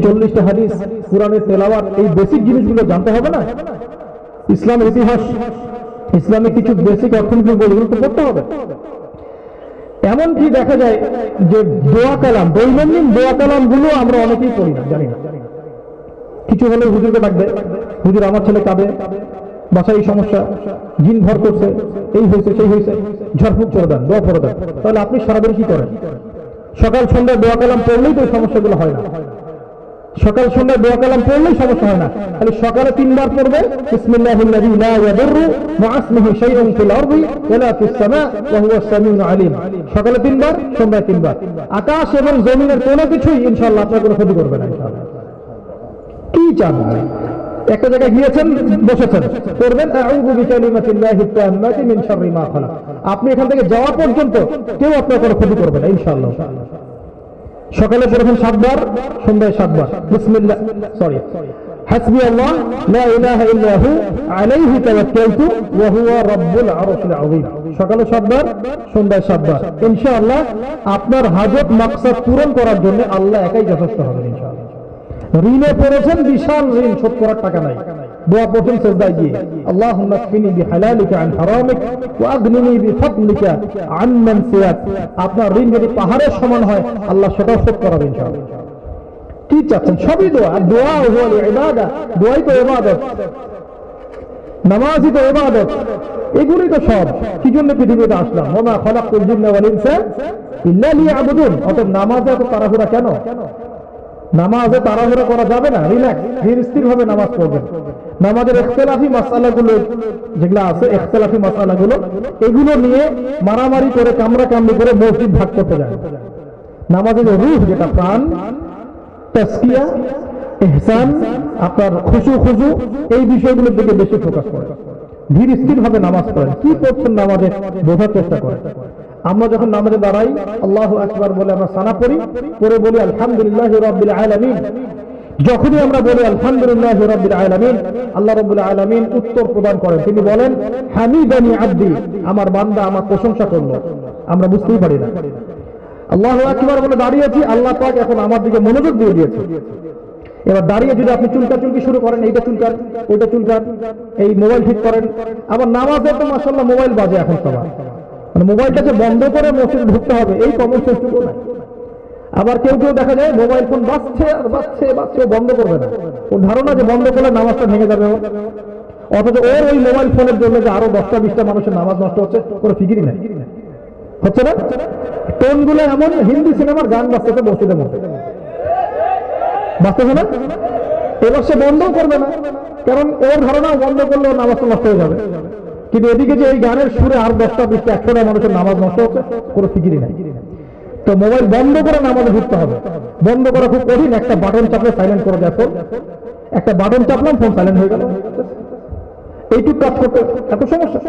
40টা হাদিস, কোরআনের তেলাওয়াত, এই বেসিক জিনিসগুলো জানতে হবে না? ইসলামের ইতিহাস, ইসলামের কিছু বেসিক অর্থনৈতিক বইগুলো তো পড়তে হবে। এমনকি দেখা যায় যে দোয়া কালাম, দৈনন্দিন দোয়া কালাম গুলো আমরা অনেকেই পড়ি না, জানি না। কিছু হলে হুজুরকে ডাকবে, হুজুর আমার ছেলে কাঁদে, বাসায় এই সমস্যা, জিন ভর করছে, এই হয়েছে সেই হয়েছে, ঝড়ফুক করে দেন, দোয়া করে দেন। তাহলে আপনি সারাদিন কি করেন? সকাল সন্ধ্যায় দোয়া কালাম পড়লেই তো এই সমস্যাগুলো হয় না। সকাল সন্ধ্যায় দোয়া কালাম পড়লেই সমস্যা হয় না। খালি সকালে 3 বার পড়বে বিসমিল্লাহিল্লাযী লা ইয়াদুররু মা ইসমিহি শাইউন ফিল আরদি ওয়ালা ফিস সামা ওয়া হুয়াস সামিউল আলিম। সকালে 3 বার, সন্ধ্যায় 3 বার। আকাশ এবং জমিনের কোনো কিছুই ইনশাআল্লাহ আপনার কোনো ক্ষতি করবে না ইনশাআল্লাহ। কি চান? একটা জায়গায় গিয়েছেন, বসেছেন, করবেন আউযু বিকালিমাতিল্লাহি তাম্মাতি মিন শাররি মা খালাক। আপনি এখান থেকে যাওয়া পর্যন্ত কেউ আপনার কোনো ক্ষতি করবে না ইনশাআল্লাহ। সকালে পড়বেন 7 বার, সন্ধ্যায় 7 বার বিসমিল্লাহ, হাসবি আল্লাহ লা ইলাহা ইল্লা হু আলাইহি তাওয়াক্কালতু ওয়া হুয়া রাব্বুল আরশিল আযীম। সকালে 7 বার, সন্ধ্যায় 7 বার। ইনশাআল্লাহ আপনার হাজত মাকসাদ পূরণ করার জন্য আল্লাহ একাই যথেষ্ট হবে ইনশাআল্লাহ। ঋণে পড়েছেন, বিশাল ঋণ, শোধ করার টাকা নাই, দোয়া পড়ছেন সেজদায় গিয়ে, আল্লাহুম্মা কফিনি বিহালালিকা আন হারামিক ওয়া আগনিনি বিফাদলিকা আম্মান সিয়াক। আপনার ঋণ যদি পাহাড়ের সমান হয়, আল্লাহ সেটাও শোধ করাবেন ইনশাআল্লাহ। কি চাচ্ছেন? সবই দোয়া। আর দোয়া হুয়াল ইবাদা, দোয়াই তো ইবাদত, নামাজই তো ইবাদত, এগুলোই তো সব। কি জন্য পৃথিবীতে আসলাম? ওয়া মা খালাকতুল জিন্না ওয়াল ইনসা ইল্লা লিয়াবুদুন। অতএব নামাজে এত তাড়াহুড়া কেন? নামাজে তাড়াহুড়া করা যাবে না, রিল্যাক্স, ধীর স্থির ভাবে নামাজ পড়বেন। নামাজের ইখতিলাফি মাসআলাগুলো যেগুলো আছে, ইখতিলাফি মাসআলাগুলো, এগুলো নিয়ে মারামারি করে, কামড়াকামড়ি করে মসজিদ ভাগ করতে যায়। নামাজের রূহ, যেটা প্রাণ, তাসকিয়া, ইহসান, আপনার খুশু, এই বিষয়গুলোর দিকে বেশি ফোকাস করে। ধীর স্থির ভাবে নামাজ পড়েন। কি করছেন নামাজে বোঝার চেষ্টা করেন। আমরা যখন নামাজে দাঁড়াই, আল্লাহু আকবার বলে আমরা সানা পড়ি, পরে বলি আলহামদুলিল্লাহি রাব্বিল আলামিন। যখনই আমরা বলি আলহামদুলিল্লাহি রাব্বিল আলামিন, আল্লাহ রাব্বুল আলামিন উত্তর প্রদান করেন। তিনি বলেন হামিদানি আব্দি, আমার বান্দা আমার প্রশংসা করলো। আমরা বুঝতেই পারি না। আল্লাহু আকবার বলে দাঁড়িয়েছি, আল্লাহ পাক এখন আমার দিকে মনোযোগ দিয়ে দিয়েছে। এবার দাঁড়িয়ে যদি আপনি চুলকাচুলকি শুরু করেন, এইটা চুলকান, ওইটা চুলকান, এই মোবাইল ঠিক করেন। আবার নামাজে তো মাশাআল্লাহ মোবাইল বাজে এখন সবার, মানে মোবাইলটাকে বন্ধ করে মসজিদে ঢুকতে হবে, এই কমন সেন্সটুকু নাই। আবার কেউ দেখা যায় মোবাইল ফোন বাজছে আর বাজছে, বন্ধ করবে না। ওর ধারণা যে বন্ধ করলে নামাজটা ভেঙে যাবে, অথচ ওর ওই মোবাইল ফোনের জন্য যে আরো 10টা-20টা মানুষের নামাজ নষ্ট হচ্ছে, কোনো ফিকিরই নাই, হচ্ছে না? টোনগুলো এমন, হিন্দি সিনেমার গান বাজতেছে মসজিদের মধ্যে, বাজতেছে না? এবার সে বন্ধও করবে না, কারণ ওর ধারণা বন্ধ করলে ওর নামাজটা নষ্ট হয়ে যাবে। কিন্তু এদিকে যে এই গানের সুরে আর 10টা-20টা 100টা মানুষের নামাজ নষ্ট হচ্ছে, কোনো ফিকিরই নাই। তো মোবাইল বন্ধ করে নামাজে ঢুকতে হবে। বন্ধ করা খুব কঠিন, একটা বাটন চাপলে সাইলেন্ট করে দেয় ফোন। একটা বাটন চাপলাম, ফোন সাইলেন্ট হয়ে গেল। এইটুকু কাজ করতে এত সমস্যা।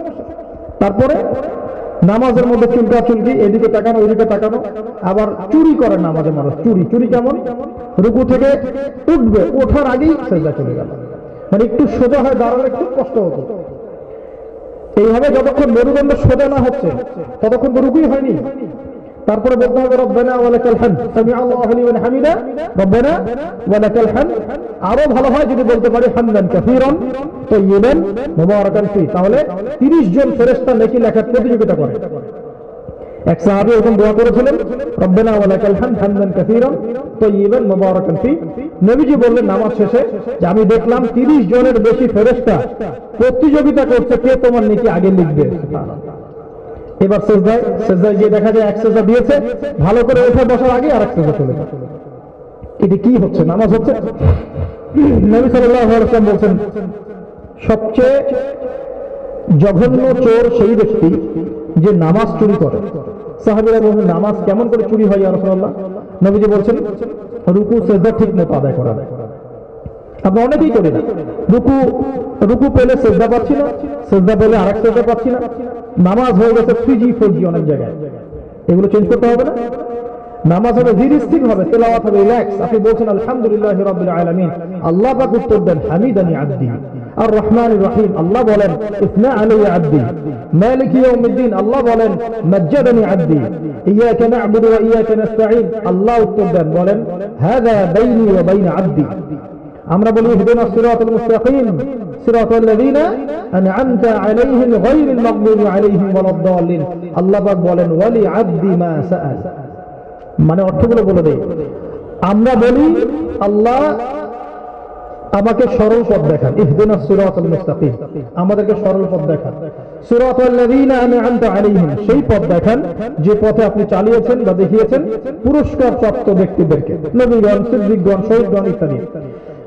তারপরে নামাজের মধ্যে চুলকি, এদিকে তাকানো, ওইদিকে তাকানো। আবার চুরি করে নামাজে মানুষ, চুরি কেমন? রুকু থেকে উঠবে, ওঠার আগেই সেজদা চলে গেল। মানে একটু সোজা হয়ে দাঁড়ালে খুব কষ্ট হতো। এইভাবে যতক্ষণ মেরুদণ্ড সোজা না হচ্ছে, ততক্ষণ তো রুকুই হয়নি। তারপরে বলতে হবে রব্বানা ওয়া লাকাল হামদ, সামিআল্লাহু লিমান হামিদা, রব্বানা ওয়া লাকাল হামদ। আরো ভালো হয় যদি বলতে পারি হামদান কাসীরান তাইয়িবান মুবারাকান ফি, তাহলে 30 জন ফেরেশতা নেকি লেখার প্রতিযোগিতা করে। এক সাহাবী এরকম দোয়া করেছিলেন, রব্বানা ওয়া লাকাল হামদ হামদান কাসীরান তাইয়িবান মুবারাকান ফি। নবীজি বললেন নামাজ শেষে যে আমি দেখলাম 30 জনের বেশি ফেরেশতা প্রতিযোগিতা করছে কে তোমার নেকি আগে লিখবে। সুবহানাল্লাহ। এবার সেজদায় গিয়ে দেখা যায় এক সেজদা দিয়েছে, ভালো করে উঠে বসার আগে আরেক সেজদা চলে যায়। এটা কি হচ্ছে? নামাজ হচ্ছে? নবী সাল্লাল্লাহু আলাইহি ওয়াসাল্লাম বলছেন সবচেয়ে জঘন্য চোর সেই ব্যক্তি যে নামাজ চুরি করে। সাহাবীরা বলেন নামাজ কেমন করে চুরি হয় ইয়া রাসূলুল্লাহ? নবীজি বলছেন রুকু সেজদা ঠিক মতো আদায় করা। আমরা অনেকেই করি না। রুকু পেলে সেজদা পাচ্ছি না, সেজদা পেলে আরেক সেজদা পাচ্ছি না। নামাজ হয়ে গেছে 3G 4G অনেক জায়গায়। এগুলো চেঞ্জ করতে হবে না? নামাজ হবে ধীর স্থির হবে, তেলাওয়াত হবে রিল্যাক্স। আপনি বলছেন আলহামদুলিল্লাহি রাব্বিল আলামিন, আল্লাহ পাক উত্তর দেন হামিদানি আব্দি, আর রহমানির রহিম আল্লাহ বলেন ইসনা আলাইয়া আব্দি, মালিক ইয়াউমিদ্দিন আল্লাহ বলেন মাজ্জাদানি আব্দি, ইয়াকা না'বুদু ওয়া ইয়াকা নাস্তাঈন আল্লাহ উত্তর দেন বলেন হাযা বাইনি ওয়া বাইনা আব্দি। আমরা বলি ইহদিনাস সিরাতাল মুস্তাকিম সিরাতাল লাযিনা আন'আমতা আলাইহিম গায়রিল মাগদুবি আলাইহিম ওয়ালাদ-দাল্লিন। আল্লাহ পাক বলেন ওয়ালি আব্দি মা সাআল। মানে অর্থগুলো বলে দেই। আমরা বলি আল্লাহ আমাকে সরল পথ দেখান, ইহদিনাস সিরাতাল মুস্তাকিম, আমাদেরকে সরল পথ দেখান। সিরাতাল লাযিনা আন'আমতা আলাইহিম, সেই পথ দেখান যে পথে আপনি চালিয়েছেন বা দেখিয়েছেন পুরস্কার প্রাপ্ত ব্যক্তিদেরকে, নবীগণ, সিদ্দিকগণ, শহীদগণ ইত্যাদি।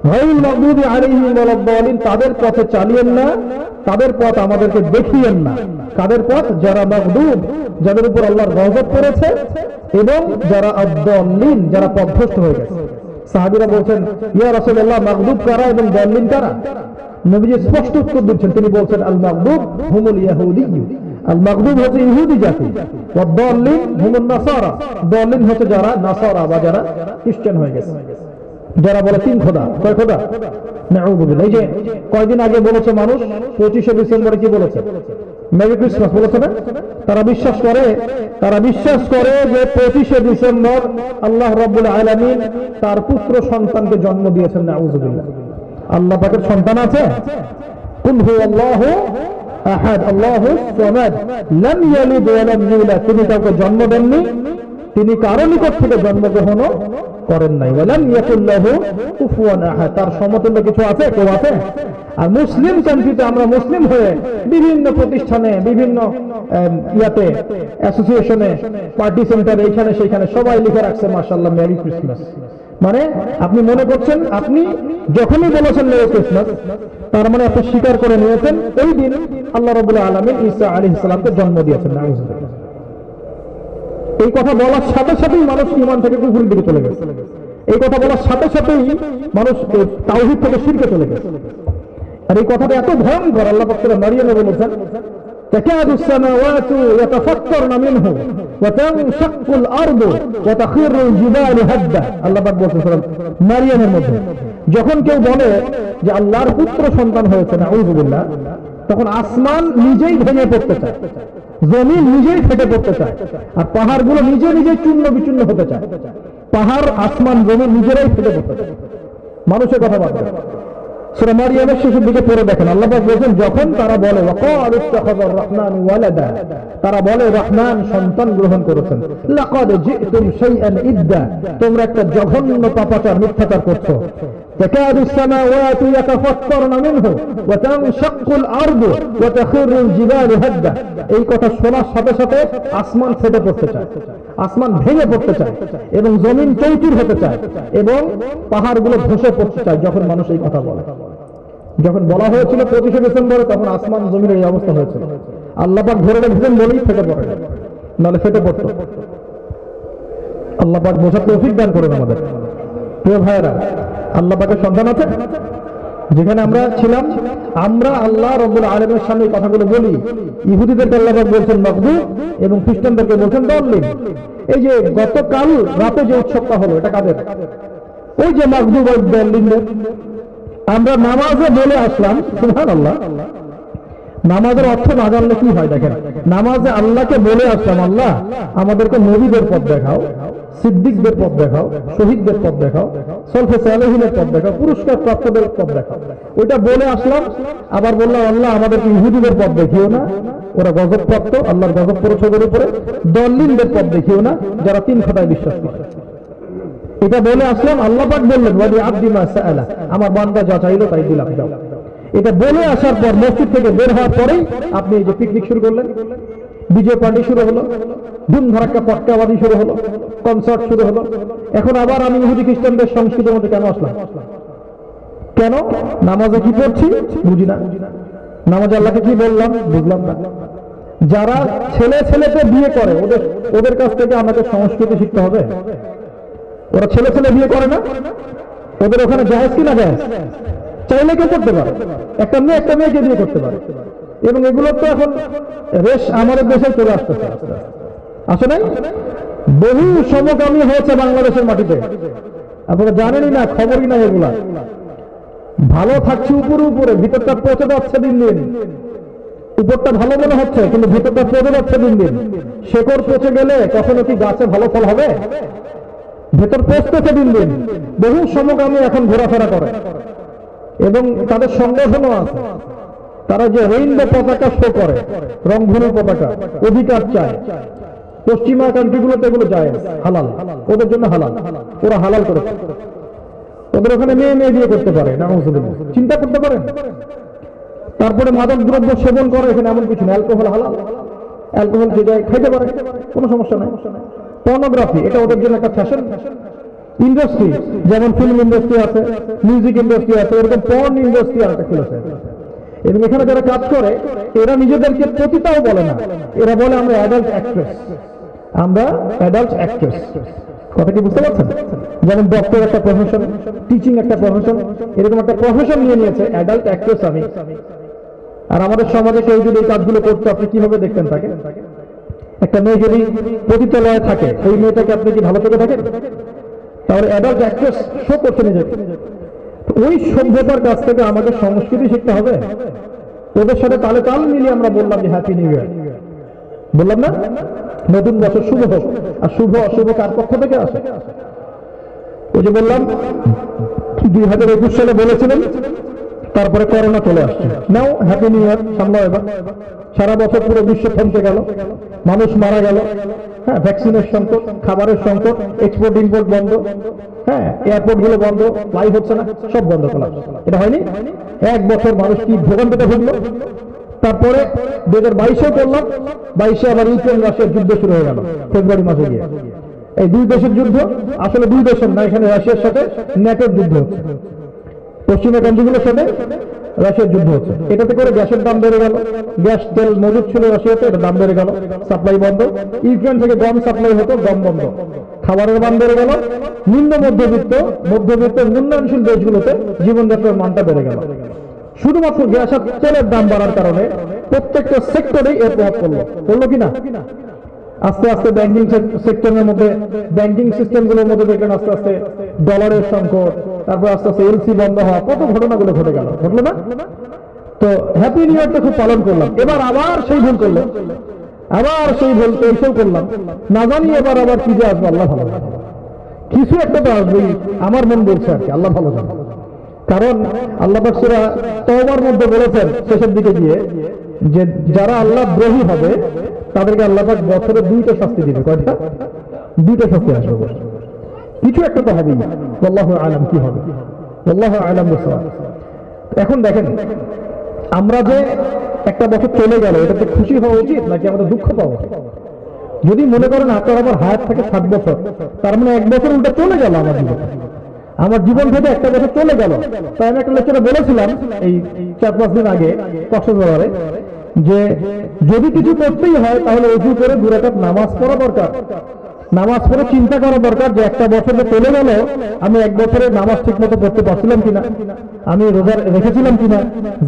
গায়রিল মাগদুবি আলাইহিম ওয়ালাদ-দাল্লিন, তাদের পথে চালিয়েন না, তাদের পথ আমাদেরকে দেখিয়েন না। কাদের পথ? যারা মাগদুব, যাদের উপর আল্লাহর গজব পড়েছে, এবং যারা আদ-দাল্লিন, যারা পথভ্রষ্ট হয়ে গেছে। সাহাবীরা বলছেন ইয়া রাসূলুল্লাহ মাগদুব কারা এবং দাল্লিন কারা? নবীজি স্পষ্ট উত্তর দিচ্ছেন, তিনি বলছেন আল মাগদুব হুমুল ইয়াহুদিয়্যু, আল মাগদুব হচ্ছে ইহুদি জাতি, ওয়াদ দাল্লিন হুমুন নাসারা, দাল্লিন হচ্ছে যারা নাসারা বা যারা খ্রিস্টান হয়ে গেছে, যারা বলে তিন খোদা। কয় খোদা? নাউযুবিল্লাহ। এই যে কয়দিন আগে বলেছে মানুষ 25শে ডিসেম্বরে কি বলেছে? মেরি ক্রিসমাস বলেছে না? তারা বিশ্বাস করে যে 25শে ডিসেম্বর আল্লাহ রাব্বুল আলামিন তার পুত্র সন্তানকে জন্ম দিয়েছেন। নাউযুবিল্লাহ। আল্লাহ পাকের সন্তান আছে? কুল হুয়াল্লাহু আহাদ আল্লাহুস সামাদ লাম ইয়ালিদ ওয়া লাম ইউলাদ, তিনি কাউকে জন্ম দেননি, তিনি কারো নিকট থেকে জন্মগ্রহণও করেন নাই। ওয়ালাম ইয়াকুল লাহু কুফুয়ান আহাদ, তার সমতুল্য কিছু আছে? কেউ আছে? আর মুসলিম কান্ট্রিতে আমরা মুসলিম হয়ে বিভিন্ন প্রতিষ্ঠানে, বিভিন্ন ইয়াতে, অ্যাসোসিয়েশনে, পার্টি সেন্টারে, এইখানে সেইখানে সবাই লিখে রাখছে মাশাআল্লাহ মেরি ক্রিসমাস। মানে আপনি মনে করছেন আপনি যখনই বলেছেন মেরি ক্রিসমাস, তার মানে আপনি স্বীকার করে নিয়েছেন ওই দিন আল্লাহ রাব্বুল আলামিন ঈসা আলাইহিস সালামকে জন্ম দিয়েছেন। নাউযুবিল্লাহ। এই কথা বলার সাথে সাথেই মানুষ ঈমান থেকে কুফরের দিকে চলে গেছে। এই কথা বলার সাথে সাথেই মানুষ তাওহীদ থেকে শিরকে চলে গেছে। আর এই কথাটা এত ভয়ঙ্কর, আল্লাহ পাক সূরা মারিয়ামে বলেছেন তাকাদুস সামাওয়াতু ইয়াতাফাত্তারনা মিনহু ওয়া তানশাক্কুল আরদু ওয়া তাখিরুল জিবালু হাদ্দা। আল্লাহ পাক বলেছেন সূরা মারিয়ামের মধ্যে, যখন কেউ বলে যে আল্লাহর পুত্র সন্তান হয়েছে, নাউযুবিল্লাহ, তখন আসমান নিজেই ভেঙে পড়তে চায়, জমিন নিজেই ফেটে পড়তে চায়, আর পাহাড়গুলো নিজে নিজেই চূর্ণ বিচূর্ণ হতে চায়। পাহাড়, আসমান, জমিন নিজেরাই ফেটে পড়তে চায়। মানুষের কথা বাদ দেন। সূরা মারিয়ামের শেষের দিকে পড়ে দেখেন, আল্লাহ পাক বলেন যখন তারা বলে ওয়াকালু ইত্তাখাযার রাহমানু ওয়ালাদা, তারা বলে রহমান সন্তান গ্রহণ করেছেন, লাকাদ জিতুম শাইআন ইদ্দা, তোমরা একটা জঘন্য পাপাচার, মিথ্যাচার করছো। তাকাদুস সামাওয়াতু ইয়াতাফাত্তারনা মিনহু ওয়া তানশাক্কুল আরদু ওয়া তাখিরুল জিবালু হাদ্দা। এই কথা শোনার সাথে সাথে আসমান ফেটে পড়তে চায়, আসমান ভেঙে পড়তে চায়, এবং জমিন চৌচির হতে চায়, এবং পাহাড়গুলো ধসে পড়তে চায় যখন মানুষ এই কথা বলে। যখন বলা হয়েছিল 25শে ডিসেম্বরে, তখন আসমান জমির এই অবস্থা হয়েছিল। আল্লাহ পাক ধরে রেখেছেন বলেই ফেটে পড়ে, নাহলে ফেটে পড়তো। আল্লাহ পাক বোঝার তৌফিক দান করেন আমাদের। প্রিয় ভাইয়েরা, আল্লাহ পাকের সন্তান আছে? যেখানে আমরা ছিলাম, আমরা আল্লাহ রাব্বুল আলামিনের সামনে এই কথাগুলো বলি। ইহুদিদেরকে আল্লাহ পাক বলছেন মাগদুব, এবং খ্রিস্টানদেরকে বলছেন দাল্লিন। এই যে গতকাল রাতে যে উৎসবটা হলো, এটা কাদের? ওই যে মাগদুব আর দাল্লিনদের। আমরা নামাজে বলে আসলাম, সুবহানাল্লাহ, নামাজের অর্থ না জানলে কি হয় দেখেন। নামাজে আল্লাহকে বলে আসলাম আল্লাহ আমাদেরকে নবীদের পথ দেখাও, সিদ্দিকদের পথ দেখাও, শহীদদের পথ দেখাও, সলফে সালেহিনের পথ দেখাও, পুরস্কার প্রাপ্তদের পথ দেখাও। ওইটা বলে আসলাম, আবার বললাম আল্লাহ আমাদেরকে ইহুদিদের পথ দেখিও না, ওরা গজব প্রাপ্ত, আল্লাহর গজব পড়েছে ওদের উপরে। দাল্লিনদের পথ দেখিও না, যারা তিন খোদায় বিশ্বাস করে। এটা বলে আসলাম, আল্লাহ পাক বললেন ওয়ালি আব্দি মা সাআলা, আমার বান্দা যা চাইলো তাই দিলাম, দাও। এটা বলে আসার পর মসজিদ থেকে বের হওয়ার পরেই আপনি এই যে পিকনিক শুরু করলেন, বিজয় পার্টি শুরু হলো, ধুম ধারাক্কা পটকাবাদি শুরু হলো, কনসার্ট শুরু হলো। এখন আবার আমি ইহুদি খ্রিস্টানদের সংস্কৃতির মধ্যে কেন আসলাম? কেন? নামাজে কি পড়ছি বুঝি না, নামাজে আল্লাহকে কি বললাম বুঝলাম না। যারা ছেলে ছেলেতে বিয়ে করে, ওদের কাছ থেকে আমাদের সংস্কৃতি শিখতে হবে। ওরা ছেলে ছেলে বিয়ে করে না, ওদের ওখানে জায়েজ কি না জায়েজ? চাইলে কেউ করতে পারে, একটা মেয়েকে বিয়ে করতে পারে। এবং এগুলো তো এখন রেশ আমাদের দেশে চলে আসতেছে, আসে নাই? বহু সমকামী হয়েছে বাংলাদেশের মাটিতে, আপনারা জানেনই না, খবরই না এগুলা। ভালো থাকছে উপরে উপরে, ভিতরটা পচে যাচ্ছে দিন দিন। উপরটা ভালো মনে হচ্ছে কিন্তু ভিতরটা পচে যাচ্ছে দিন দিন। শেকড় পচে গেলে কখনো কি গাছে ভালো ফল হবে? ভেতর পচতেছে দিন দিন। বহু সমকামী এখন ঘোরাফেরা করে এবং তাদের সংগঠনও আছে। তারা যে রেইনবো পতাকা শো করে, রংধনু পতাকা, অধিকার চায়। পশ্চিমা কান্ট্রিগুলোতে এগুলো যায় হালাল, ওদের জন্য হালাল, ওরা হালাল করেছে। ওদের ওখানে মেয়ে মেয়ে বিয়ে করতে পারে, নাউজুবিল্লাহ, চিন্তা করতে পারেন। তারপরে মাদক দ্রব্য সেবন করে, এখানে এমন কিছু না, অ্যালকোহল হালাল, অ্যালকোহল যে যায় খাইতে পারে, কোনো সমস্যা নাই। পর্নোগ্রাফি, এটা ওদের জন্য একটা ফ্যাশন ইন্ডাস্ট্রি, যেমন ফিল্ম ইন্ডাস্ট্রি আছে, মিউজিক ইন্ডাস্ট্রি আছে, এরকম পর্ন ইন্ডাস্ট্রি আর একটা খুলেছে। এবং এখানে যারা কাজ করে এরা নিজেদেরকে পতিতাও বলে না, এরা বলে আমরা অ্যাডাল্ট অ্যাক্ট্রেস, আমরা অ্যাডাল্ট অ্যাক্ট্রেস। কথা কি বুঝতে পারছেন? যেমন ডক্টর একটা প্রফেশন, টিচিং একটা প্রফেশন, এরকম একটা প্রফেশন নিয়ে নিয়েছে অ্যাডাল্ট অ্যাক্ট্রেস আমি। আর আমাদের সমাজে কেউ যদি এই কাজগুলো করতো আপনি কিভাবে দেখতেন তাকে? একটা মেয়ে যদি পতিতালয়ে থাকে, ওই মেয়েটাকে আপনি কি ভালো চোখে থাকেন? তাহলে অ্যাডাল্ট অ্যাক্ট্রেস শো করতে নিজেকে। ওই সভ্যতার কাছ থেকে আমাদের সংস্কৃতি শিখতে হবে। ওদের সাথে তালে তাল মিলিয়ে আমরা বললাম যে হ্যাপি নিউ ইয়ার, বললাম না নতুন বছর শুভ হোক। আর শুভ অশুভ কার পক্ষ থেকে আসে? ওই যে বললাম 2021 সালে বলেছিলেন, তারপরে করোনা চলে আসছে। নাও হ্যাপি নিউ ইয়ার সামলাও এবার। সারা বছর পুরো বিশ্ব থমকে গেল, মানুষ মারা গেল, হ্যাঁ, ভ্যাকসিনের সংকট, খাবারের সংকট, এক্সপোর্ট ইম্পোর্ট বন্ধ, হ্যাঁ, এয়ারপোর্ট গুলো বন্ধ, ফ্লাইট হচ্ছে না, সব বন্ধ করলাম। এটা হয়নি? এক বছর মানুষ কি ভোগান্তিতে ভুগলো। তারপরে 2022-এ করলাম, 22-এ আবার ইউক্রেন রাশিয়ার যুদ্ধ শুরু হয়ে গেল ফেব্রুয়ারি মাসে গিয়ে। এই দুই দেশের যুদ্ধ, আসলে দুই দেশের না, এখানে রাশিয়ার সাথে নেটোর যুদ্ধ হচ্ছে, পশ্চিমা কান্ট্রিগুলোর সাথে রাশিয়ার যুদ্ধ হচ্ছে। এটাতে করে গ্যাসের দাম বেড়ে গেল, গ্যাস তেল মজুদ ছিল রাশিয়াতে, এটা দাম বেড়ে গেল, সাপ্লাই বন্ধ। ইউক্রেন থেকে গম সাপ্লাই হতো, গম বন্ধ, খাবারের দাম বেড়ে গেল। নিম্ন মধ্যবিত্ত উন্নয়নশীল দেশগুলোতে জীবনযাত্রার মানটা বেড়ে গেল। শুধুমাত্র গ্যাস আর তেলের দাম বাড়ার কারণে প্রত্যেকটা সেক্টরেই এর প্রভাব পড়লো কিনা? আস্তে আস্তে ব্যাংকিং সেক্টরের মধ্যে, ব্যাংকিং সিস্টেমগুলোর মধ্যে দেখলেন আস্তে আস্তে ডলারের সংকট, তারপর আস্তে আস্তে এলসি বন্ধ হওয়া, কত ঘটনাগুলো ঘটে গেল, ঘটলো না? তো হ্যাপি নিউ ইয়ারটা খুব পালন করলাম, এবার আবার সেই ভুল করলো, আবার সেই ভুল এসেও করলাম, না জানি এবার আবার কি যে আসবে আল্লাহ ভালো, কিছু একটা তো আসবেই আমার মন বলছে আর কি, আল্লাহ ভালো জানে। কারণ আল্লাহ পাক সূরা তওবার মধ্যে বলেছেন শেষের দিকে গিয়ে যে যারা আল্লাহ দ্রোহী হবে তাদেরকে আল্লাহ পাক বছরে 2টা শাস্তি দিবে। কয়টা? 2টা শাস্তি আসবে, কিছু একটা তো হবেই। আল্লাহু আ'লাম কি হবে, আল্লাহু আ'লাম বিসওয়াব। এখন দেখেন, আমরা যে একটা বছর চলে গেল এটাতে খুশি হওয়া উচিত নাকি আমাদের দুঃখ পাওয়া উচিত? যদি মনে করেন আপনার আমার হায়াত থাকে 7 বছর, তার মানে 1 বছর উল্টা চলে গেল আমার জীবন, আমার জীবন থেকে একটা বছর চলে গেল। তাই আমি একটা লেকচারে বলেছিলাম এই 4-5 দিন আগে কক্সবাজারে, যে যদি কিছু করতেই হয় তাহলে ওযু করে 2 রাকাত নামাজ পড়া দরকার। নামাজ পড়ে চিন্তা করা দরকার যে একটা বছর চলে গেল, আমি 1 বছরে নামাজ ঠিক মতো পড়তে পারছিলাম কিনা, আমি রোজা রেখেছিলাম কিনা,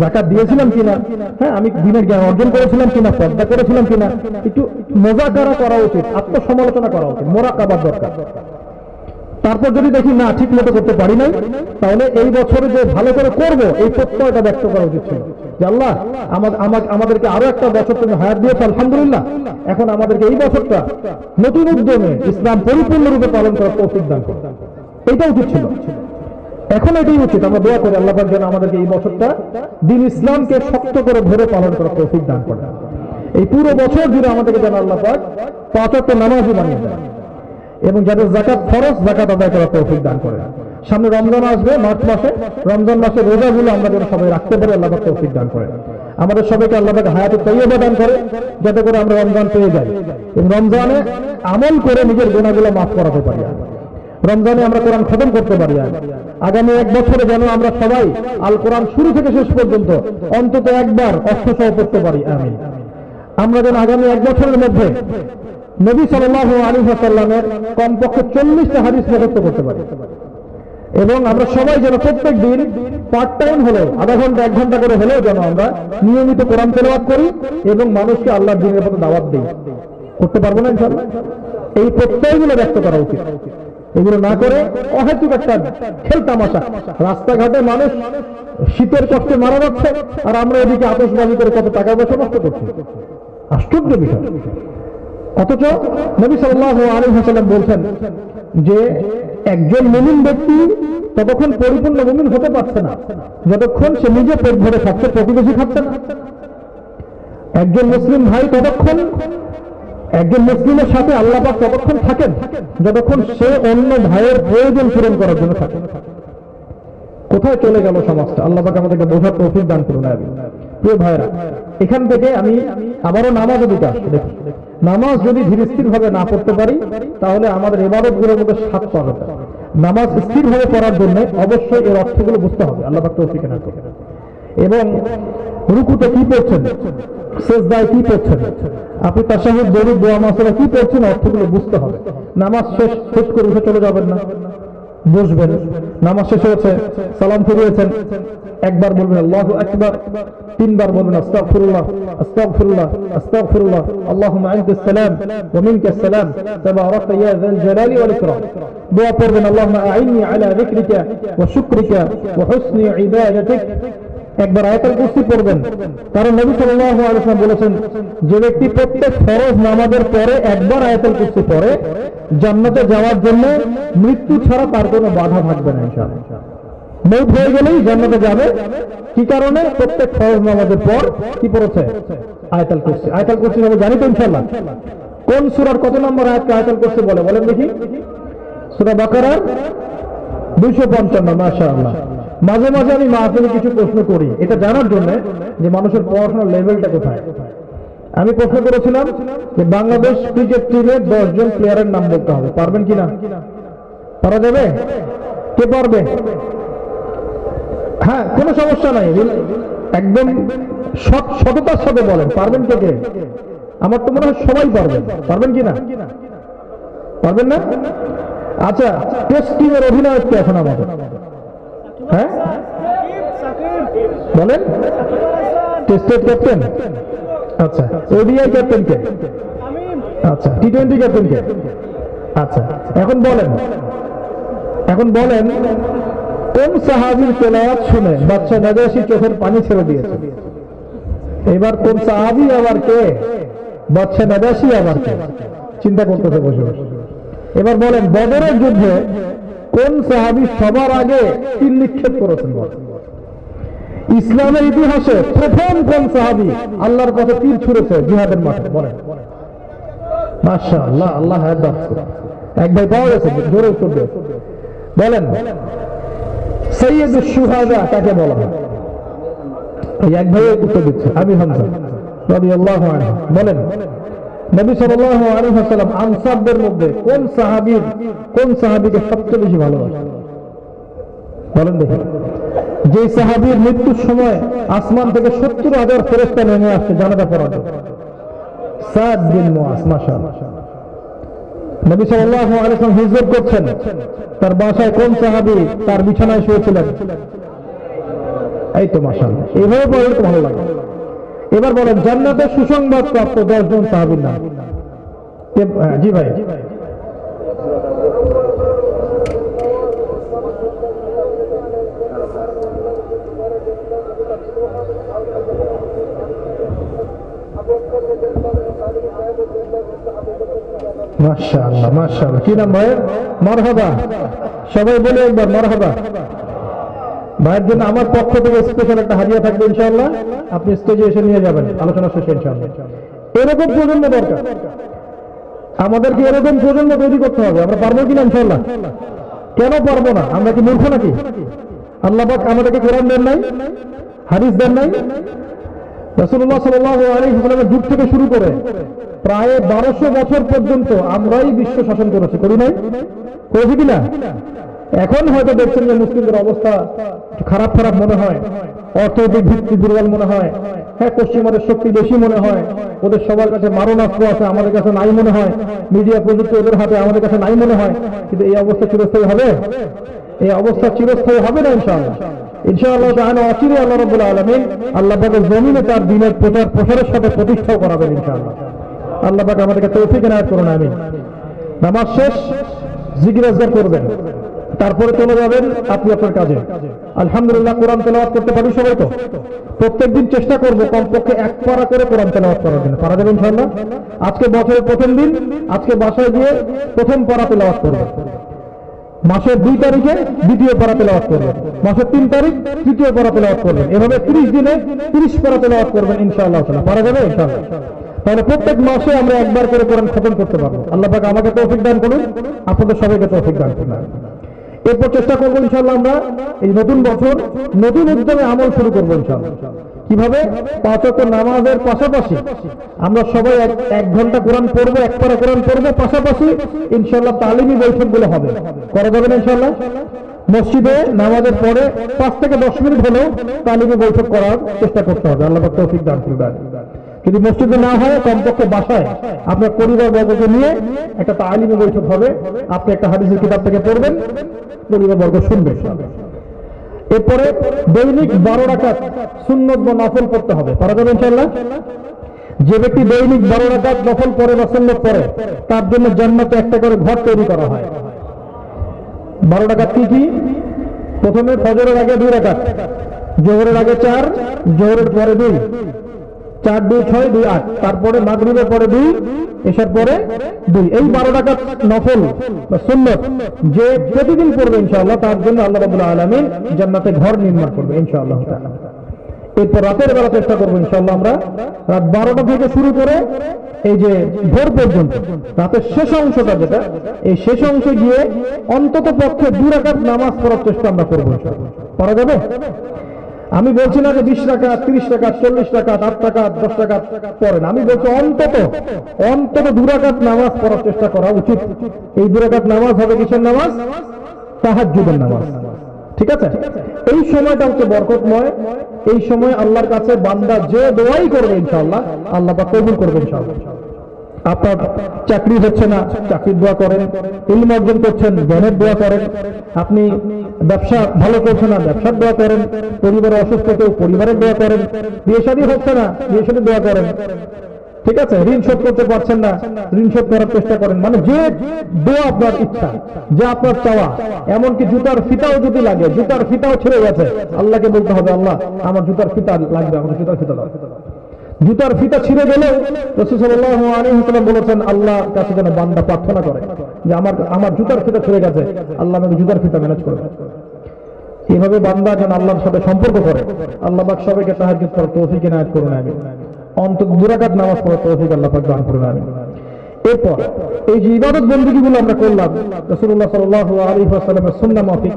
যাকাত দিয়েছিলাম কিনা, হ্যাঁ, আমি দিনের জ্ঞান অর্জন করেছিলাম কিনা, পর্দা করেছিলাম কিনা। একটু মোজাকারা করা উচিত, আত্মসমালোচনা করা উচিত, মোরাকাবার দরকার। তারপর যদি দেখি না ঠিক মতো করতে পারি নাই, তাহলে এই বছরে যে ভালো করে করব এই প্রত্যয়টা ব্যক্ত করা উচিত ছিল যে আল্লাহ আমাদেরকে আরো একটা বছর তুমি হায়াত দিয়েছো, আলহামদুলিল্লাহ, এখন আমাদেরকে এই বছরটা নতুন উদ্যমে ইসলাম পরিপূর্ণরূপে পালন করার তৌফিক দান করো। এটা উচিত ছিল, এখন এটাই উচিত। আমরা দোয়া করি আল্লাহ পাক যেন আমাদেরকে এই বছরটা দ্বীন ইসলামকে শক্ত করে ধরে পালন করার তৌফিক দান করে। এই পুরো বছর জুড়ে আমাদেরকে যেন আল্লাহ পাক 5 ওয়াক্ত নামাজই বানিয়ে দেয় এবং যাদের যাকাত ফরজ, যাকাত আদায় করার তৌফিক দান করে। সামনে রমজান আসবে মার্চ মাসে, রমজান মাসে রোজাগুলো আমরা যেন সবাই রাখতে পারি, আল্লাহ পাক তৌফিক দান করে। আমাদের সবাইকে আল্লাহ পাক হায়াতে তাইয়্যিবা দান করে, যাতে করে আমরা রমজান পেয়ে যাই এবং রমজানে আমল করে নিজের গুনাহগুলো মাফ করাতে পারি। রমজানে আমরা কোরআন খতম করতে পারি। আগামী 1 বছরে যেন আমরা সবাই আল কোরআন শুরু থেকে শেষ পর্যন্ত অন্তত একবার অর্থসহ পড়তে পারি, আমিন। আমরা যেন আগামী 1 বছরের মধ্যে নবী সাল্লাল্লাহু আলাইহি ওয়াসাল্লামের কমপক্ষে 40টা হাদিস মুখস্থ করতে পারি এবং আমরা সবাই যেন প্রত্যেক দিন পার্ট টাইম হলেও আধা ঘন্টা 1 ঘন্টা করে হলেও যেন আমরা নিয়মিত কোরআন তেলাওয়াত করি এবং মানুষকে আল্লাহর দ্বীনের পথে দাওয়াত দিই। করতে পারবো না ইনশাআল্লাহ? এই প্রত্যয়গুলো ব্যক্ত করা উচিত। এগুলো না করে অহেতুক একটা খেল তামাশা, রাস্তাঘাটে মানুষ শীতের কষ্টে মারা যাচ্ছে আর আমরা এদিকে আতশবাজি করে কত টাকা পয়সা নষ্ট করছি, আশ্চর্য বিষয়। অথচ নবী সাল্লাল্লাহু আলাইহি ওয়াসাল্লাম বলছেন যে একজন মুমিন ব্যক্তি ততক্ষণ পরিপূর্ণ মুমিন হতে পারছে না যতক্ষণ সে নিজে পেট ভরে খাচ্ছে, প্রতিবেশী খাচ্ছে না। একজন মুসলিম ভাই ততক্ষণ একজন মুসলিমের সাথে আল্লাহ পাক ততক্ষণ থাকেন যতক্ষণ সে অন্য ভাইয়ের প্রয়োজন পূরণ করার জন্য থাকে। কোথায় চলে গেল সমাজটা? আল্লাহ পাক আমাদেরকে বোঝার তৌফিক দান করুন। প্রিয় ভাইরা, এখান থেকে আমি আবারও নামাজের দিকে আসছি। দেখুন, নামাজ যদি ধীর স্থির ভাবে না পড়তে পারি তাহলে আমাদের ইবাদত গুলোর মধ্যে স্বাদ পাবে না। নামাজ স্থির ভাবে পড়ার জন্য অবশ্যই এর অর্থগুলো বুঝতে হবে, আল্লাহ পাক তৌফিক দান করুন। এবং রুকুতে কি পড়ছেন, সেজদায় কি পড়ছেন, আপনি তাশাহুদ, দরুদ, দোয়া, মাসআলা কি পড়ছেন, অর্থগুলো বুঝতে হবে। নামাজ শেষ করে উঠে চলে যাবেন না, বসবেন। নামাজ শেষ হয়েছে, সালাম ফিরিয়েছেন, একবার বলবেন আল্লাহু আকবার, তিনবার বলবেন আস্তাগফিরুল্লাহ আস্তাগফিরুল্লাহ আস্তাগফিরুল্লাহ, আল্লাহুম্মা আনতাস সালাম ওয়া মিনকাস সালাম তাবারাকতা ইয়া যাল জালালি ওয়াল ইকরাম। দোয়া পড়বেন আল্লাহুম্মা আইন্নি আলা যিকরিকা ওয়া শুকরিকা ওয়া হুসনি ইবাদাতিক। একবার আয়াতুল কুরসি পড়বেন, কারণ নবী সাল্লাল্লাহু আলাইহি ওয়াসাল্লাম বলেছেন যে ব্যক্তি প্রত্যেক ফরজ নামাজের পরে একবার আয়াতুল কুরসি পড়ে জান্নাতে যাওয়ার জন্য মৃত্যু ছাড়া তার কোনো বাধা থাকবে না ইনশাআল্লাহ। মওত হয়ে গেলেই জান্নাতে যাবে। কি কারণে? প্রত্যেক ফরজ নামাজের পর কি পড়েছে? আয়াতুল কুরসি। আয়াতুল কুরসি আমরা জানি তো ইনশাআল্লাহ। কোন সূরার কত নম্বর আয়াতকে আয়াতুল কুরসি বলে বলেন দেখি? সূরা বাকারার 255। মাশাআল্লাহ। মাঝে মাঝে আমি মাহফিলে কিছু প্রশ্ন করি এটা জানার জন্য যে মানুষের পড়াশোনার লেভেলটা কোথায়। আমি প্রশ্ন করেছিলাম যে বাংলাদেশ ক্রিকেট টিমের 10 জন প্লেয়ারের নাম বলতে হবে, পারবেন কিনা? পারা যাবে? কে পারবে? হ্যাঁ, কোনো সমস্যা নাই, একদম সততার সাথে বলেন, পারবেন কে কে? আমার তো মনে হয় সবাই পারবেন। পারবেন কিনা? পারবেন না? আচ্ছা, টেস্ট টিমের অধিনায়ক কে এখন আমাদের? হ্যাঁ বলেন, টেস্টের ক্যাপ্টেন। আচ্ছা, ওডিআই ক্যাপ্টেন কে? আচ্ছা, টি20 ক্যাপ্টেন কে? আচ্ছা, এখন বলেন কোন সাহাবীর তেলাওয়াত শুনে বাদশা নাজাশী চোখের পানি ছেড়ে দিয়েছে? এবার কোন সাহাবী আবার কে? বাদশা নাজাশী আবার কে? চিন্তা করতেছে বসে বসে। এবার বলেন বদরের যুদ্ধে কোন সাহাবী সবার আগে তীর নিক্ষেপ করেছেন? ইসলামের ইতিহাসে প্রথম কোন সাহাবী আল্লাহর পথে তীর ছুঁড়েছে জিহাদের মাঠে? বলেন। মাশাআল্লাহ, আল্লাহ হায়াত দান করুন। এক ভাই পাওয়া গেছে, জোরে উত্তর দেন। বলেন সাইয়্যিদুশ শুহাদা কাকে বলা হয়? এই এক ভাই উত্তর দিচ্ছে, আবু হামজা রাদিয়াল্লাহু আনহু। বলেন নবী সাল্লাল্লাহু আলাইহি ওয়াসাল্লাম আনসারদের মধ্যে কোন সাহাবীকে সবচেয়ে বেশি ভালোবাসেন? বলেন দেখি। যে সাহাবীর মৃত্যুর সময় আসমান থেকে 70,000 ফেরেশতা নেমে আসছে জানাজা পড়ার জন্য, সাদ বিন মুআজ। মাশাআল্লাহ। নবী সাল্লাল্লাহু আলাইহি ওয়াসাল্লাম হিজরত করছেন, তার বাসায় কোন সাহাবী তার বিছানায় শুয়েছিলেন? এই তো মাশাআল্লাহ, এইভাবে বললে তো ভালো লাগে। এবার বলেন জান্নাতের সুসংবাদ প্রাপ্ত 10 জন সাহাবীর নাম। জি ভাই। মাশাআল্লাহ মাশাআল্লাহ। কি নাম ভাইয়ের? মারহাবা। সবাই বলে একবার মারহাবা। ভাইয়ের জন্য আমার পক্ষ থেকে স্পেশাল একটা হাদিয়া থাকবে ইনশাআল্লাহ, আপনি স্টেজে এসে নিয়ে যাবেন আলোচনা শেষে ইনশাআল্লাহ। এরকম প্রজন্ম দরকার আমাদেরকে, এরকম প্রজন্ম তৈরি করতে হবে। আমরা পারবো কিনা ইনশাআল্লাহ? কেন পারবো না? আমরা কি মূর্খ নাকি? আল্লাহ পাক আমাদেরকে কোরআন দেন নাই, হাদিস দেন নাই? রাসূলুল্লাহ সাল্লাল্লাহু আলাইহি ওয়াসাল্লামের যুগ থেকে শুরু করে প্রায় 1200 বছর পর্যন্ত আমরাই বিশ্ব শাসন করেছি, করি নাই? করেছি কিনা? এখন হয়তো দেখছেন যে মুসলিমদের অবস্থা খারাপ মনে হয়, অর্থনৈতিক ভিত্তি দুর্বল মনে হয়, হ্যাঁ পশ্চিমাদের শক্তি বেশি মনে হয়, ওদের সবার কাছে মারণাস্ত্র আছে, আমাদের কাছে নাই মনে হয়, মিডিয়া প্রযুক্তি ওদের হাতে, আমাদের কাছে নাই মনে হয়। কিন্তু এই অবস্থা চিরস্থায়ী হবে? এই অবস্থা চিরস্থায়ী হবে না ইনশাআল্লাহ। ইনশাআল্লাহ তাআলা অচিরে আল্লাহ রাব্বুল আলামিন আল্লাহ পাকের জমিনে তার দ্বীনের প্রচারের সাথে প্রতিষ্ঠাও করাবেন ইনশাআল্লাহ। আল্লাহ পাক আমাদেরকে তৌফিক এনায়েত করুন, আমিন। নামাজ শেষ, জিকির আজকার করবেন, তারপরে চলে যাবেন আপনি আপনার কাজে। আলহামদুলিল্লাহ কোরআন তেলাওয়াত করতে পারি সবাই তো? প্রত্যেকদিন চেষ্টা করবো কমপক্ষে এক পারা করে কোরআন তেলাওয়াত করার জন্য। পারা যাবে ইনশাআল্লাহ? আজকে বছরের প্রথম দিন, আজকে বাসায় গিয়ে প্রথম পারা তেলাওয়াত করবেন। মাসের 2 তারিখে দ্বিতীয় পারা তেলাওয়াত করবেন, মাসের 3 তারিখ তৃতীয় পারা তেলাওয়াত করবেন, এভাবে 30 দিনে 30 পারা তেলাওয়াত করবেন ইনশাআল্লাহ তাআলা। পারা যাবে ইনশাআল্লাহ? তাহলে প্রত্যেক মাসে আমরা একবার করে কোরআন খতম করতে পারবো। আল্লাহ পাক আমাকে তৌফিক দান করুন, আপনাদের সবাইকে তৌফিক দান করুন। এরপর চেষ্টা করবো ইনশাআল্লাহ আমরা এই নতুন বছর নতুন উদ্যমে আমল শুরু করবো ইনশাআল্লাহ। কিভাবে? 5 ওয়াক্ত নামাজের পাশাপাশি আমরা সবাই 1 ঘন্টা কোরআন পড়বো, এক পারা কোরআন পড়বো, পাশাপাশি ইনশাআল্লাহ তালিমি বৈঠকগুলো হবে। করা যাবে না ইনশাআল্লাহ? মসজিদে নামাজের পরে 5 থেকে 10 মিনিট হলেও তালিমি বৈঠক করার চেষ্টা করতে হবে। আল্লাহ পাক তৌফিক দান করুন। যদি মসজিদে না হয় কমপক্ষে বাসায় আপনার পরিবার বর্গকে নিয়ে একটা তালিমি বৈঠক হবে। আপনি একটা হাদিসের কিতাব থেকে পড়বেন, পরিবার বর্গ শুনবে। এরপরে দৈনিক 12 রাকাত সুন্নত বা নফল পড়তে হবে। পারা যাবে ইনশাআল্লাহ? যে ব্যক্তি দৈনিক 12 রাকাত নফল পড়ে বা সুন্নত পড়ে তার জন্য জান্নাতে একটা করে ঘর তৈরি করা হয়। 12 রাকাত কি কি? প্রথমে ফজরের আগে 2 রাকাত, জোহরের আগে 4, জোহরের পরে 2, 4 2 6 2 8, তারপরে মাগরিবের পরে 2, এশার পরে 2। এই 12 রাকাত নফল বা সুন্নত যে প্রতিদিন পড়বে ইনশাআল্লাহ তার জন্য আল্লাহ রাব্বুল আলামিন জান্নাতে ঘর নির্মাণ করবে ইনশাআল্লাহ তাআলা। এরপর রাতের বেলা চেষ্টা করবো ইনশাআল্লাহ আমরা রাত 12টা থেকে শুরু করে এই যে ভোর পর্যন্ত রাতের শেষ অংশটা যেটা, এই শেষ অংশে গিয়ে অন্তত পক্ষে 2 রাকাত নামাজ পড়ার চেষ্টা আমরা করবো ইনশাআল্লাহ। পারা যাবে? আমি বলছি না যে 20 টাকা 30 টাকা 40 টাকা 8 টাকা 10 টাকা পড়েন, আমি বলছি অন্তত 2 রাকাত নামাজ পড়ার চেষ্টা করা উচিত। এই 2 রাকাত নামাজ হবে কিসের নামাজ? তাহাজ্জুদের নামাজ। ঠিক আছে? এই সময়টা হচ্ছে বরকতময়। এই সময় আল্লাহর কাছে বান্দা যে দোয়াই করবে ইনশাআল্লাহ আল্লাহ পাক কবুল করবে ইনশাআল্লাহ। আপনার চাকরি হচ্ছে না, চাকরির দোয়া করেন। ইলম অর্জন করছেন, জ্ঞানের দোয়া করেন। আপনি ব্যবসা ভালো করছেন না, ব্যবসার দোয়া করেন। পরিবারের অসুস্থ কেউ, পরিবারের দোয়া করেন। বিয়ে শাদী হচ্ছে না, বিয়ে শাদী দোয়া করেন। ঠিক আছে? ঋণ শোধ করতে পারছেন না, ঋণ শোধ করার চেষ্টা করেন। মানে যে দোয়া আপনার ইচ্ছা, যে আপনার চাওয়া, এমনকি জুতার ফিতাও যদি লাগে, জুতার ফিতাও ছেড়ে গেছে, আল্লাহকে বলতে হবে আল্লাহ আমার জুতার ফিতা লাগবে, আমার জুতার ফিতা দাও। জুতার ফিতা ছিঁড়ে গেলে রাসূল সাল্লাল্লাহু আলাইহি ওয়াসাল্লাম বলেছেন আল্লাহর কাছে যেন বান্দা প্রার্থনা করে যে আমার জুতার ফিতা ছিঁড়ে গেছে, আল্লাহ আমাকে জুতার ফিতা ম্যানেজ করবে। এইভাবে বান্দা যেন আল্লাহর সাথে সম্পর্ক করে। আল্লাহ পাক সবাইকে তাহাজ্জুদ করার তৌফিক এনায়েত করুন। আমিন। অন্তত 2 রাকাত নামাজ পড়ার তৌফিক আল্লাহ পাক দান করুন। আমিন। এরপর এই যে ইবাদত বন্দেগীগুলো আমরা করলাম রাসূলুল্লাহ সাল্লাল্লাহু আলাইহি ওয়াসাল্লামের সুন্নাহ মাফিক,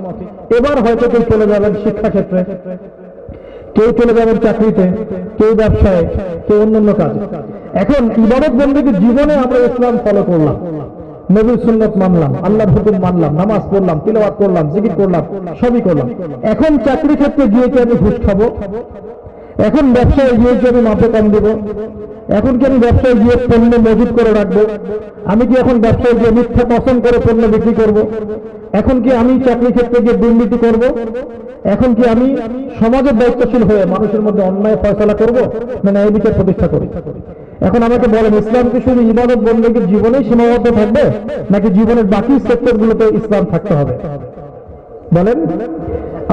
এবার হয়তো কেউ চলে যাবেন শিক্ষা ক্ষেত্রে, কেউ চলে যাবেন চাকরিতে, কেউ ব্যবসায়, কেউ অন্যান্য কাজে। এখন ইবাদত বন্দেগীর জীবনে আমরা ইসলাম ফলো করলাম, নবীর সুন্নাত মানলাম, আল্লাহর হুকুম মানলাম, নামাজ পড়লাম, তিলাওয়াত করলাম, জিকির করলাম, সবই করলাম। এখন চাকরি ক্ষেত্রে গিয়ে কি আমি ঘুষ খাবো? এখন ব্যবসায় গিয়ে কি আমি মাপে কম দেবো? এখন কি আমি ব্যবসায় গিয়ে পণ্য মজুত করে রাখবো? আমি কি এখন ব্যবসায় গিয়ে মিথ্যা কসম করে পণ্য বিক্রি করব? এখন কি আমি চাকরি ক্ষেত্রে গিয়ে দুর্নীতি করব? এখন কি আমি সমাজের দায়িত্বশীল হয়ে মানুষের মধ্যে অন্যায় ফয়সালা করব, না ন্যায় বিচার প্রতিষ্ঠা করি? এখন আমাকে বলেন, ইসলাম কি শুধু ইবাদত বন্দেগীর জীবনেই সীমাবদ্ধ থাকবে, নাকি জীবনের বাকি সেক্টরগুলোতে ইসলাম থাকতে হবে? বলেন।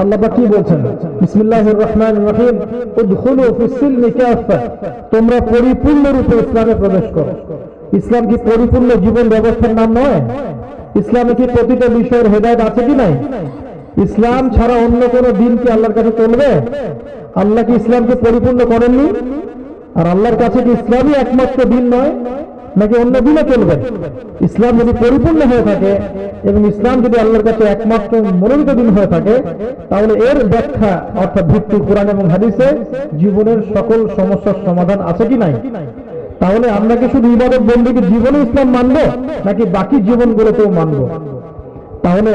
আল্লাহ পাক কি বলছেন? বিসমিল্লাহির রহমানির রহিম, উদখুলু ফিস সিলমি কাফা, তোমরা পরিপূর্ণ রূপে ইসলামে প্রবেশ করো। ইসলাম কি পরিপূর্ণ জীবন ব্যবস্থার নাম নয়? ইসলামে কি প্রতিটা বিষয়ের হেদায়েত আছে কি নাই? ইসলাম ছাড়া অন্য কোন দিন কি আল্লাহর কাছে চলবে? আল্লাহ কি ইসলামকে পরিপূর্ণ করেননি? আর আল্লাহর কাছে কি ইসলামই একমাত্র দিন নয়, নাকি অন্য দিনও চলবে? ইসলাম যদি পরিপূর্ণ হয়ে থাকে এবং ইসলাম যদি আল্লাহর কাছে একমাত্র মনোনীত দিন হয়ে থাকে, তাহলে এর ব্যাখ্যা অর্থাৎ ভিত্তি কোরআন এবং হাদিসে জীবনের সকল সমস্যার সমাধান আছে কি নাই? তাহলে আমরা কি শুধু ইবাদত বন্দেগীর জীবনে ইসলাম মানব, নাকি বাকি জীবনগুলোতেও মানব? তাহলে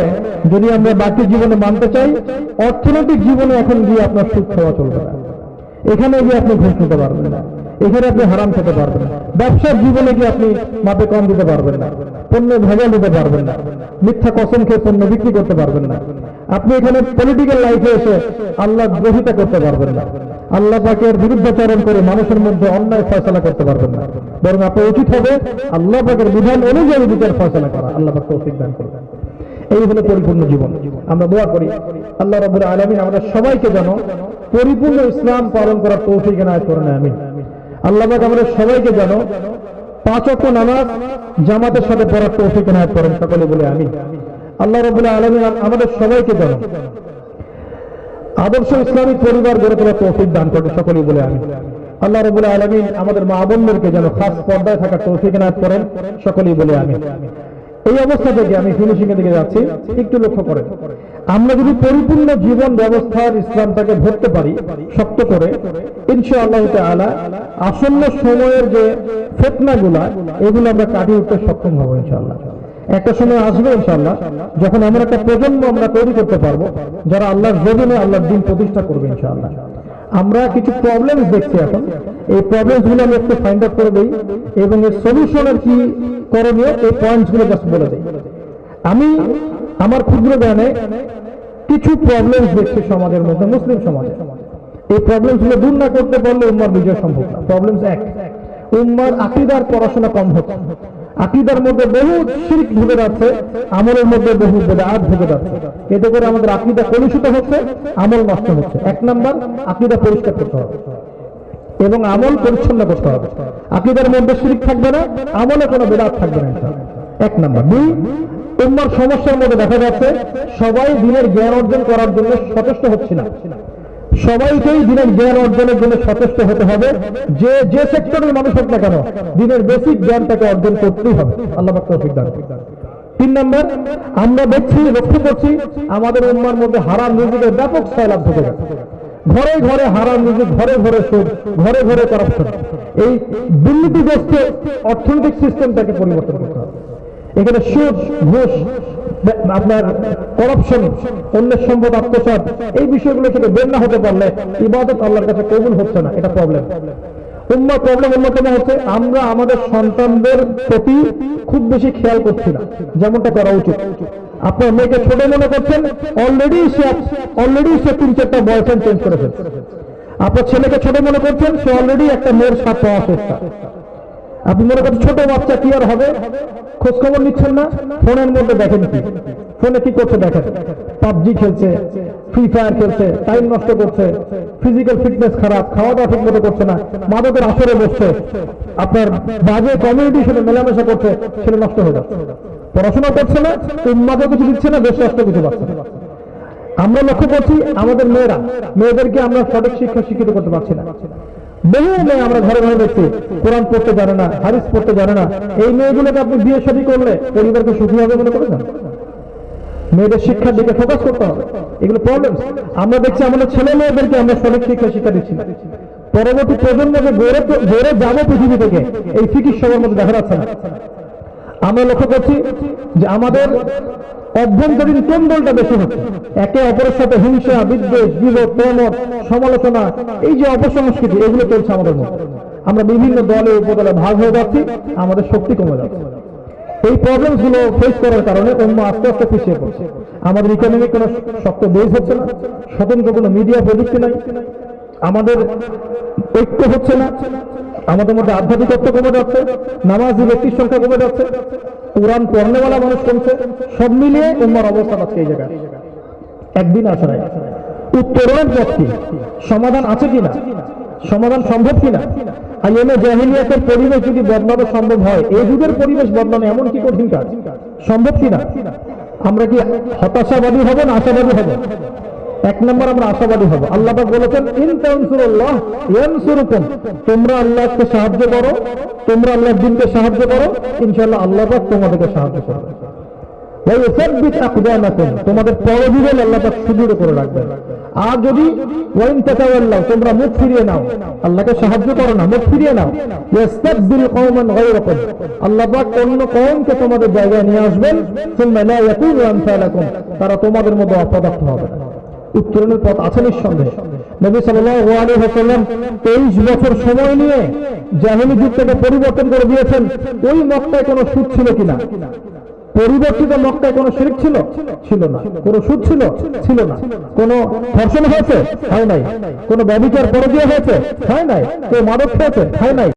যদি আমরা বাকি জীবনে মানতে চাই, অর্থনৈতিক জীবনে এখন গিয়ে আপনার সুদ খাওয়া চলবে না, এখানে গিয়ে আপনি ঘুষ নিতে পারবেন না, এখানে আপনি হারাম খেতে পারবেন না, ব্যবসার জীবনে গিয়ে আপনি মাপে কম দিতে পারবেন না, পণ্য ভেজাল দিতে পারবেন না, মিথ্যা কসম খেয়ে পণ্য বিক্রি করতে পারবেন না, আপনি এখানে পলিটিক্যাল লাইফে এসে আল্লাহ দ্রোহিতা করতে পারবেন না, আল্লাহ পাকের বিরুদ্ধাচরণ করে মানুষের মধ্যে অন্যায় ফয়সালা করতে পারবেন না। বরং আপনার উচিত হবে আল্লাহ পাকের বিধান অনুযায়ী বিচার ফয়সালা করা। আল্লাহ পাক তৌফিক দান করবেন। এই হলো পরিপূর্ণ জীবন। আমরা দোয়া করি আল্লাহ রাব্বুল আলামিন আমাদের সবাইকে যেন পরিপূর্ণ ইসলাম পালন করার তৌফিক এনায়েত করেন, আমিন। আল্লাহ পাক আমাদের সবাইকে যেন 5 ওয়াক্ত নামাজ জামাতের সাথে পড়ার তৌফিক এনায়েত করেন, সকলে বলে আমিন। আল্লাহ রাব্বুল আলামিন আমাদের সবাইকে যেন আদর্শ ইসলামিক পরিবার গড়ে তোলার তৌফিক দান করেন, সকলেই বলে আমিন। আল্লাহ রাব্বুল আলামিন আমাদের মা বোনদেরকে যেন খাস পর্দায় থাকার তৌফিক এনায়েত করেন, সকলেই বলে আমিন। এই অবস্থা থেকে আমি ফিনিশিং এর দিকে যাচ্ছি, একটু লক্ষ্য করেন। আমরা যদি পরিপূর্ণ জীবন ব্যবস্থার ইসলামটাকে ধরতে পারি শক্ত করে, ইনশাআল্লাহ তাআলা আসন্ন সময়ের যে ফিতনাগুলা এগুলো আমরা কাটিয়ে উঠতে সক্ষম হব ইনশাআল্লাহ। একটা সময় আসবে ইনশাআল্লাহ যখন এমন একটা প্রজন্ম আমরা তৈরি করতে পারবো যারা আল্লাহর জমিনে আল্লাহর দ্বীন প্রতিষ্ঠা করবে ইনশাআল্লাহ। আমরা কিছু প্রবলেমস দেখছি এখন, এই প্রবলেমসগুলো আমি একটু ফাইন্ড আউট করে দিই এবং এর সলিউশনের কি করণীয় এই পয়েন্টসগুলো জাস্ট বলে দিই। আমি আমার ক্ষুদ্র জ্ঞানে কিছু প্রবলেমস দেখছি সমাজের মধ্যে, মুসলিম সমাজে। এই প্রবলেমসগুলো দূর না করতে পারলে উম্মার বিজয় সম্ভব না। প্রবলেমস 1, উম্মার আকীদার পড়াশোনা কম হচ্ছে। আকীদার মধ্যে বহু শিরক ঢুকে যাচ্ছে, আমলের মধ্যে বহু বিদআত ঢুকে যাচ্ছে। এতে করে আমাদের আকীদা কলুষিত হচ্ছে, আমল নষ্ট হচ্ছে। 1 নাম্বার, আকীদা পরিষ্কার করতে হবে এবং আমল পরিচ্ছন্ন করতে হবে। আকীদার মধ্যে শিরক থাকবে না, আমলে কোনো বিদআত থাকবে না ইনশাআল্লাহ। 1 নাম্বার। 2, উম্মার সমস্যার মধ্যে দেখা যাচ্ছে সবাই দিনের জ্ঞান অর্জন করার জন্য সচেষ্ট হচ্ছে না। সবাইকেই দিনের জ্ঞান অর্জনের জন্য সচেষ্ট হতে হবে, যে যে সেক্টরের মানুষ হোক না কেন দিনের বেসিক জ্ঞানটাকে অর্জন করতেই হবে। আল্লাহ পাক তৌফিক দান করুন। 3 নাম্বার, আমরা দেখছি, লক্ষ্য করছি আমাদের উম্মার মধ্যে হারাম রিজিকের ব্যাপক সয়লাব ঢুকে গেছে। ঘরে ঘরে হারাম রিজিক, ঘরে ঘরে সুদ, ঘরে ঘরে করাপশন। এই দুর্নীতিগ্রস্ত অর্থনৈতিক সিস্টেমটাকে পরিবর্তন করতে হবে। এখানে সুদ, ঘুষ, আপনার করাপশন, অন্যের সম্পদ আত্মসাৎ, এই বিষয়গুলো থেকে বের না হতে পারলে ইবাদত আল্লাহর কাছে কবুল হচ্ছে না। এটা প্রবলেম। উম্মাহ প্রবলেম অন্যতম হচ্ছে আমরা আমাদের সন্তানদের প্রতি খুব বেশি খেয়াল করছি না, যেমনটা করা উচিত। আপনার মেয়েকে ছোট মনে করছেন, অলরেডি সে 3-4টা বয়ফ্রেন্ড চেঞ্জ করে ফেলছে। আপনার ছেলেকে ছোট মনে করছেন, সে অলরেডি একটা মেয়ের সাথে পাওয়া চেষ্টা। আপনি মনে করছেন ছোট বাচ্চা কি আর হবে, খোঁজ খবর নিচ্ছেন না। ফোনের মধ্যে দেখেন কি, ফোনে কি করছে দেখেন, পাবজি খেলছে, ফ্রি ফায়ার খেলছে, টাইম নষ্ট করছে, ফিজিক্যাল ফিটনেস খারাপ, খাওয়া দাওয়া ঠিক মতো করছে না, মাদকের আসরে বসছে, আপনার বাজে কমিউনিটির সাথে মেলামেশা করছে, ছেলে নষ্ট হয়ে যাচ্ছে। পড়াশোনা করছে না, উম্মাকে কিছু দিচ্ছে না, দেশ রাষ্ট্র কিছু পাচ্ছে না। আমরা লক্ষ্য করছি আমাদের মেয়েদেরকে আমরা সঠিক শিক্ষা শিক্ষিত করতে পারছি না। বহু মেয়ে আমরা ঘরে ঘরে দেখছি কোরআন পড়তে জানে না, হাদিস পড়তে জানে না। এই মেয়েগুলোকে আপনি বিয়ে শাদী করলে পরিবারকে সুখী হবে মনে করেন? মেয়েদের শিক্ষার দিকে ফোকাস করতে হবে। এগুলো প্রবলেম। আমরা দেখছি আমাদের ছেলে মেয়েদেরকে আমরা সঠিক শিক্ষা দিচ্ছি না। পরবর্তী প্রজন্মকে গড়ে যাবো পৃথিবী থেকে, এই ফিকির সবার মধ্যে দেখা যাচ্ছে না। আমরা লক্ষ্য করছি যে আমাদের অভ্যন্তরীণ কোন্দলটা বেশি হচ্ছে। একে অপরের সাথে হিংসা, বিদ্বেষ, বিরোধ, প্রমোদ, সমালোচনা, এই যে অপসংস্কৃতি, এগুলো চলছে আমাদের মধ্যে। আমরা বিভিন্ন দলে উপদলে ভাগ হয়ে যাচ্ছি, আমাদের শক্তি কমে যাচ্ছে। এই প্রবলেমস গুলো ফেস করার কারণে উম্মাহ আস্তে আস্তে পিছিয়ে পড়ছে। আমাদের ইকোনমিক কোনো শক্ত বেস হচ্ছে না, স্বতন্ত্র কোনো মিডিয়া প্রযুক্তি নাই, আমাদের ঐক্য হচ্ছে না, আমাদের মধ্যে আধ্যাত্মিকত্ব কমে যাচ্ছে, নামাজি ব্যক্তির সংখ্যা কমে যাচ্ছে, কোরআন পড়নেওয়ালা মানুষ কমছে। সব মিলিয়ে উম্মার অবস্থা আজকে এই জায়গায়। একদিন আসে নাই। উত্তরণের পথ কি, সমাধান আছে কিনা, সমাধান সম্ভব কিনা? আইএমএ জাহিলিয়াতের পরিবেশ যদি বদলানো সম্ভব হয়, এই যুগের পরিবেশ বদলানো এমন কি কঠিন কাজ, সম্ভব কিনা? আমরা কি হতাশাবাদী হব না আশাবাদী হব? 1 নম্বর, আমরা আশাবাদী হব। আল্লাহ পাক বলেছেন ইন তানসুরুল্লাহ ইয়ানসুরুকুম, তোমরা আল্লাহকে সাহায্য করো, তোমরা আল্লাহর দ্বীনকে সাহায্য করো, ইনশাআল্লাহ আল্লাহ পাক তোমাদেরকে সাহায্য করবে। ওয়া ইউসাব্বিত আকদামাকুম, তোমাদের পরজীবন আল্লাহ পাক সুদৃঢ় করে রাখবেন। আর যদি ওয়াইন তাতাওয়াল্লাহ, তোমরা মুখ ফিরিয়ে নাও, আল্লাহকে সাহায্য করো না, মুখ ফিরিয়ে নাও, ইয়াস্তাবদিল কওমান গায়রাকুম, আল্লাহ পাক অন্য কওমকে তোমাদের জায়গায় নিয়ে আসবেন, সুম্মা লা ইয়াকুনু আমসালাকুম, তারা তোমাদের মতো অপদার্থ হবে না। উত্তরণের পথ আছে নিঃসন্দেহে। নবী সাল্লাল্লাহু আলাইহি ওয়াসাল্লাম 23 বছর সময় নিয়ে জাহেলি যুগ থেকে পরিবর্তন করে দিয়েছেন। ওই মক্কায় কোনো সুদ ছিল কিনা? পরিবর্তিত মক্কায় কোনো শিরক ছিল না। কোনো সুদ ছিল না। কোনো ধর্ষণ হয়েছে? হয় নাই। কোনো ব্যভিচার পরকীয়া হয়েছে? হয় নাই। কেউ মাদক খেয়েছে? হয় নাই।